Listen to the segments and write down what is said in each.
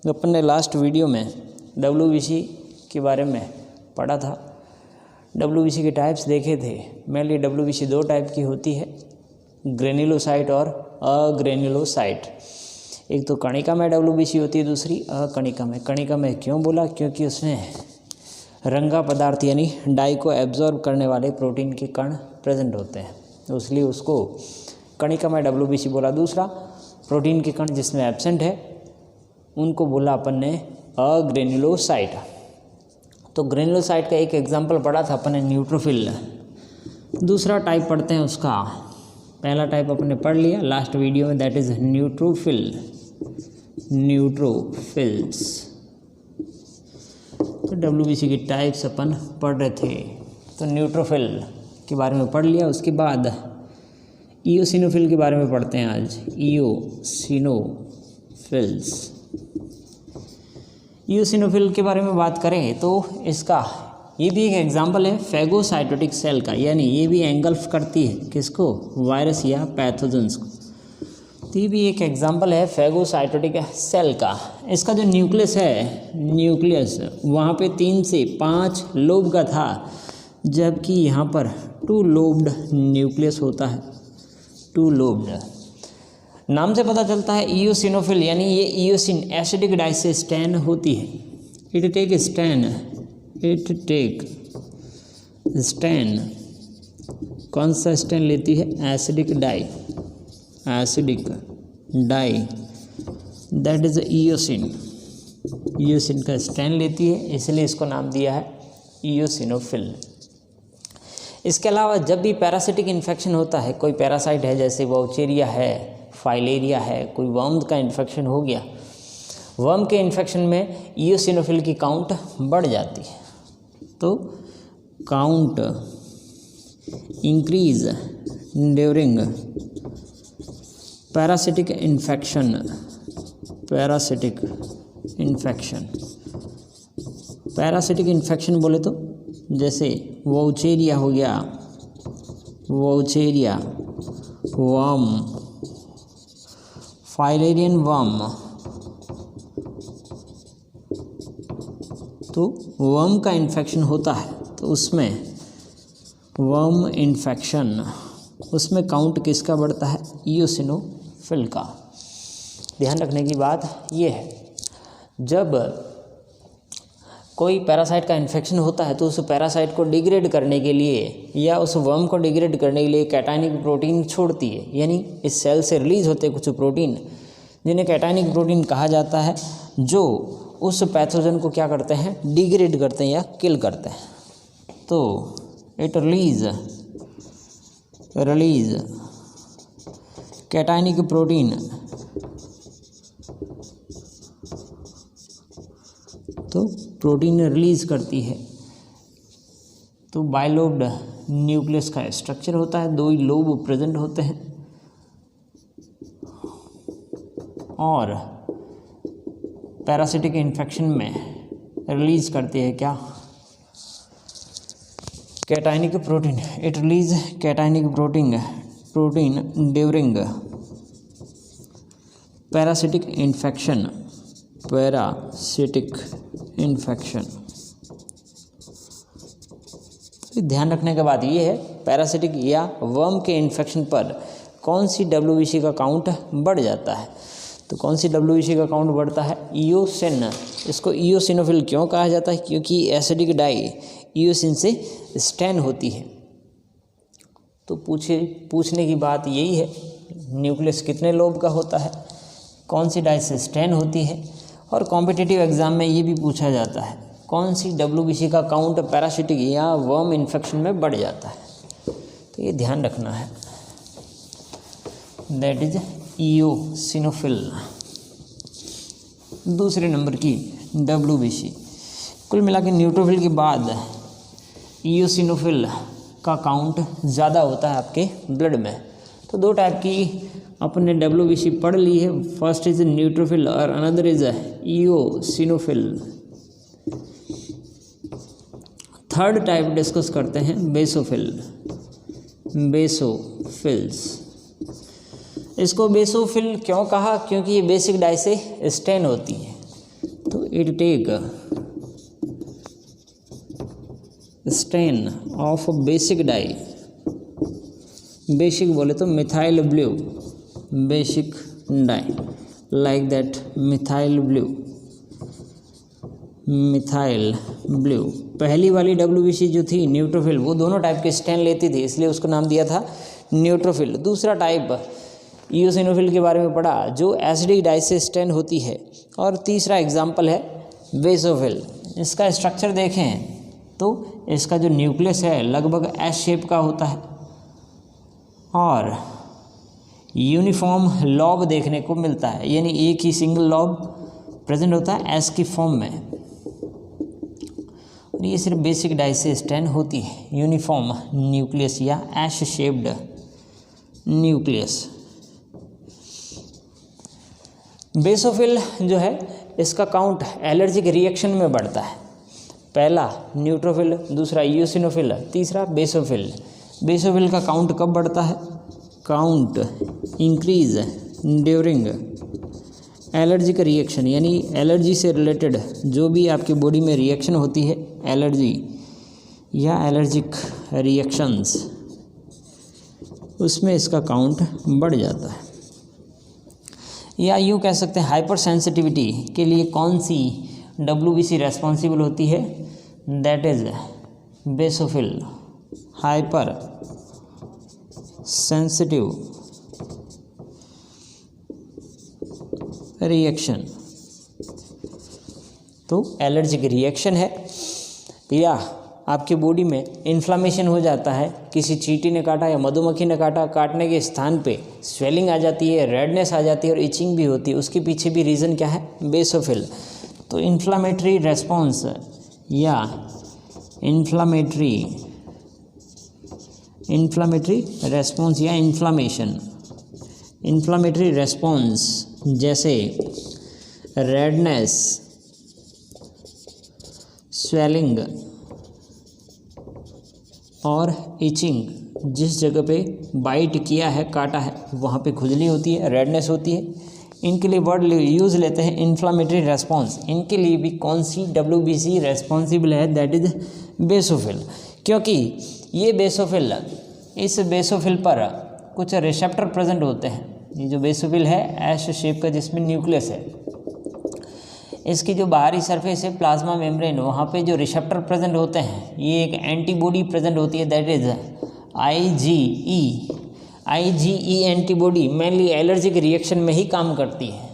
अपन ने last video में WBC के बारे में पढ़ा था। WBC के टाइप्स देखे थे। मेनली WBC दो टाइप की होती है, ग्रेन्युलोसाइट और अग्रेन्युलोसाइट। एक तो कणिका में WBC होती है, दूसरी अकणिका में। कणिका में क्यों बोला? क्योंकि उसमें रंगा पदार्थ यानी डाई को एब्जॉर्ब करने वाले प्रोटीन के कण प्रेजेंट होते हैं, तो इसलिए उसको कणिका में WBC बोला। दूसरा प्रोटीन के कण जिसमें एब्सेंट है उनको बोला अपन ने अग्रेन्युलोसाइट। तो ग्रेन्युलोसाइट का एक एग्जांपल पढ़ा था अपन ने, न्यूट्रोफिल। दूसरा टाइप पढ़ते हैं उसका। पहला टाइप अपन ने पढ़ लिया लास्ट वीडियो में, दैट इज न्यूट्रोफिल, न्यूट्रोफिल्स। तो WBC की टाइप्स अपन पढ़ रहे थे, तो न्यूट्रोफिल के बारे में पढ़ लिया। उसके बाद इओसिनोफिल के बारे में पढ़ते हैं आज, इओसिनोफिल्स। इओसिनोफिल के बारे में बात करें तो इसका ये भी एक एग्जाम्पल है फैगोसाइटोटिक सेल का, यानी ये भी एंगल्फ करती है किसको? वायरस या पैथोजेंस को। तो ये भी एक एग्जाम्पल है फैगोसाइटोटिक सेल का। इसका जो न्यूक्लियस है, न्यूक्लियस वहाँ पे 3 से 5 लोब का था, जबकि यहाँ पर 2 लोब्ड न्यूक्लियस होता है, 2 लोब्ड। नाम से पता चलता है इओसिनोफिल, यानी ये इओसिन एसिडिक डाई से स्टैन होती है। इट टेक स्टैन, कौन सा स्टैन लेती है? Acidic dye, that is eosin. Eosin का स्टैन लेती है, इसलिए इसको नाम दिया है इओसिनोफिल। इसके अलावा जब भी पैरासिटिक इन्फेक्शन होता है, कोई पैरासाइट है जैसे वाउचेरिया है, फाइलेरिया है, कोई वर्म का इन्फेक्शन हो गया, वर्म के इन्फेक्शन में इओसिनोफिल की काउंट बढ़ जाती है। तो count increase during parasitic infection, parasitic infection बोले तो जैसे वाउचेरिया हो गया, वाउचेरिया, वर्म, फाइलेरियन वर्म। तो वर्म का इन्फेक्शन होता है तो उसमें वर्म इन्फेक्शन, उसमें काउंट किसका बढ़ता है? इओसिनोफिल का। ध्यान रखने की बात ये है, जब कोई पैरासाइट का इन्फेक्शन होता है तो उस पैरासाइट को डिग्रेड करने के लिए या उस वर्म को डिग्रेड करने के लिए कैटायनिक प्रोटीन छोड़ती है, यानी इस सेल से रिलीज होते कुछ प्रोटीन जिन्हें कैटायनिक प्रोटीन कहा जाता है, जो उस पैथोजन को क्या करते हैं? डिग्रेड करते हैं या किल करते हैं। तो इट रिलीज कैटायनिक प्रोटीन, तो प्रोटीन रिलीज करती है। तो बाइलोब्ड न्यूक्लियस का स्ट्रक्चर होता है, 2 ही लोब प्रेजेंट होते हैं, और पैरासिटिक इन्फेक्शन में रिलीज करती है क्या? Cationic protein. It release cationic protein during parasitic infection, ध्यान रखने के बाद ये है पैरासिटिक या वर्म के इन्फेक्शन पर कौन सी WBC का काउंट बढ़ जाता है। तो कौन सी WBC का काउंट बढ़ता है? इओसिन। इसको इओसिनोफिल क्यों कहा जाता है? क्योंकि एसिडिक डाई इओसिन से स्टैन होती है। तो पूछने की बात यही है, न्यूक्लियस कितने लोब का होता है, कौन सी डाई से स्टैन होती है, और कॉम्पिटिटिव एग्जाम में ये भी पूछा जाता है कौन सी WBC का काउंट पैरासिटिक या वर्म इन्फेक्शन में बढ़ जाता है। तो ये ध्यान रखना है, दैट इज इओसिनोफिल। दूसरे नंबर की WBC। कुल मिला के न्यूट्रोफिल के बाद इओसिनोफिल का काउंट ज़्यादा होता है आपके ब्लड में। तो 2 टाइप की अपने WBC पढ़ ली है, फर्स्ट इज न्यूट्रोफिल और another is eosinophil. Third type discuss करते हैं बेसोफिल्स। इसको बेसोफिल क्यों कहा? क्योंकि ये बेसिक डाई से स्टेन होती है। तो it take stain of basic dye, basic बोले तो methyl blue, basic dye like that methyl blue, methyl blue. पहली वाली WBC जो थी न्यूट्रोफिल, वो दोनों टाइप के स्टेन लेती थी, इसलिए उसको नाम दिया था न्यूट्रोफिल। दूसरा टाइप इओसिनोफिल के बारे में पढ़ा, जो एसिडिक डाई से स्टेन होती है। और तीसरा एग्जाम्पल है बेसोफिल। इसका स्ट्रक्चर देखें तो इसका जो न्यूक्लियस है लगभग एस शेप का होता है और यूनिफॉर्म लॉब देखने को मिलता है, यानी एक ही सिंगल लॉब प्रेजेंट होता है एस की फॉर्म में। और ये सिर्फ बेसिक डाई से स्टेन होती है, यूनिफॉर्म न्यूक्लियस या एश शेप्ड न्यूक्लियस। बेसोफिल जो है इसका काउंट एलर्जिक रिएक्शन में बढ़ता है। पहला न्यूट्रोफिल, दूसरा इओसिनोफिल, तीसरा बेसोफिल। बेसोफिल का काउंट कब बढ़ता है? Count increase during allergic reaction, यानी एलर्जी से रिलेटेड जो भी आपकी बॉडी में रिएक्शन होती है, एलर्जी या एलर्जिक रिएक्शंस, उसमें इसका काउंट बढ़ जाता है। या यूँ कह सकते हैं हाइपर सेंसिटिविटी के लिए कौन सी WBC रेस्पॉन्सिबल होती है? That is basophil, hyper sensitive reaction. तो एलर्जिक रिएक्शन है या आपकी बॉडी में इन्फ्लामेशन हो जाता है, किसी चींटी ने काटा या मधुमक्खी ने काटा, काटने के स्थान पे स्वेलिंग आ जाती है, रेडनेस आ जाती है और इचिंग भी होती है, उसके पीछे भी रीज़न क्या है? बेसोफिल। तो इन्फ्लामेटरी रेस्पॉन्स या इन्फ्लामेटरी रेस्पॉन्स या इन्फ्लामेटरी रेस्पॉन्स जैसे रेडनेस, स्वेलिंग और इचिंग, जिस जगह पे बाइट किया है, काटा है, वहाँ पे खुजली होती है, रेडनेस होती है, इनके लिए वर्ड यूज़ लेते हैं इन्फ्लामेटरी रेस्पॉन्स। इनके लिए भी कौन सी WBC रेस्पॉन्सिबल है? That is basophil. क्योंकि ये बेसोफिल, इस बेसोफिल पर कुछ रिसेप्टर प्रेजेंट होते हैं। ये जो बेसोफिल है एश शेप का, जिसमें न्यूक्लियस है, इसकी जो बाहरी सरफेस है प्लाज्मा मेम्ब्रेन, वहाँ पे जो रिसेप्टर प्रेजेंट होते हैं, ये एक एंटीबॉडी प्रेजेंट होती है, that is IgE antibody mainly allergic reaction में ही काम करती है।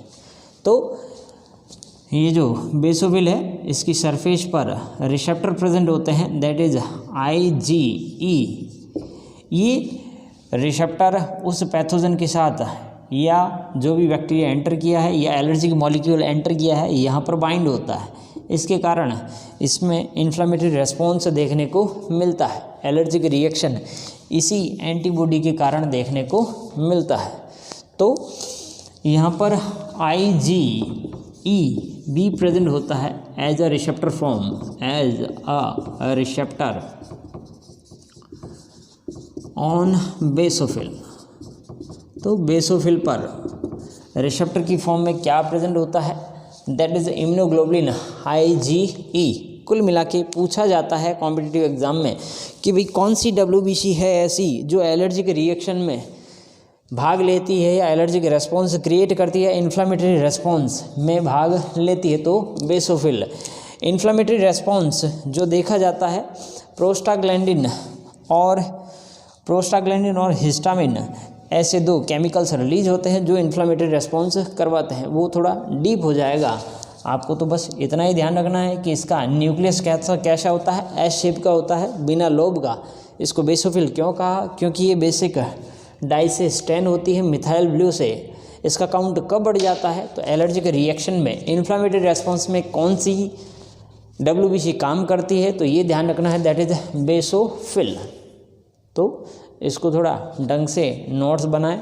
तो ये जो बेसोफिल है इसकी सरफेस पर रिसेप्टर प्रेजेंट होते हैं, दैट इज IgE। ये रिसेप्टर उस पैथोजन के साथ या जो भी बैक्टीरिया एंटर किया है या एलर्जिक मॉलिक्यूल एंटर किया है, यहाँ पर बाइंड होता है। इसके कारण इसमें इन्फ्लामेटरी रेस्पॉन्स देखने को मिलता है, एलर्जिक रिएक्शन इसी एंटीबॉडी के कारण देखने को मिलता है। तो यहाँ पर IgE भी प्रेजेंट होता है as a receptor form, as a receptor on basophil. तो बेसोफिल पर रिसेप्टर की फॉर्म में क्या प्रेजेंट होता है? That is immunoglobulin IgE। कुल मिला के पूछा जाता है कॉम्पिटिटिव एग्जाम में कि भाई कौन सी WBC है ऐसी जो एलर्जिक रिएक्शन में भाग लेती है या एलर्जिक रेस्पॉन्स क्रिएट करती है, इन्फ्लामेटरी रेस्पॉन्स में भाग लेती है। तो बेसोफिल। इन्फ्लामेटरी रेस्पॉन्स जो देखा जाता है, प्रोस्टाग्लैंडिन और हिस्टामिन, ऐसे दो केमिकल्स रिलीज होते हैं जो इन्फ्लामेटरी रेस्पॉन्स करवाते हैं। वो थोड़ा डीप हो जाएगा, आपको तो बस इतना ही ध्यान रखना है कि इसका न्यूक्लियस कैसा होता है, एस शेप का होता है, बिना लोब का। इसको बेसोफिल क्यों कहा? क्योंकि ये बेसिक डाई से स्टेन होती है मिथाइल ब्लू से। इसका काउंट कब बढ़ जाता है? तो एलर्जिक रिएक्शन में। इन्फ्लामेटरी रेस्पॉन्स में कौन सी WBC काम करती है? तो ये ध्यान रखना है, दैट इज बेसोफिल। तो इसको थोड़ा ढंग से नोट्स बनाएं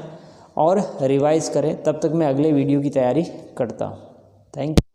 और रिवाइज करें। तब तक मैं अगले वीडियो की तैयारी करता हूँ। Thank you.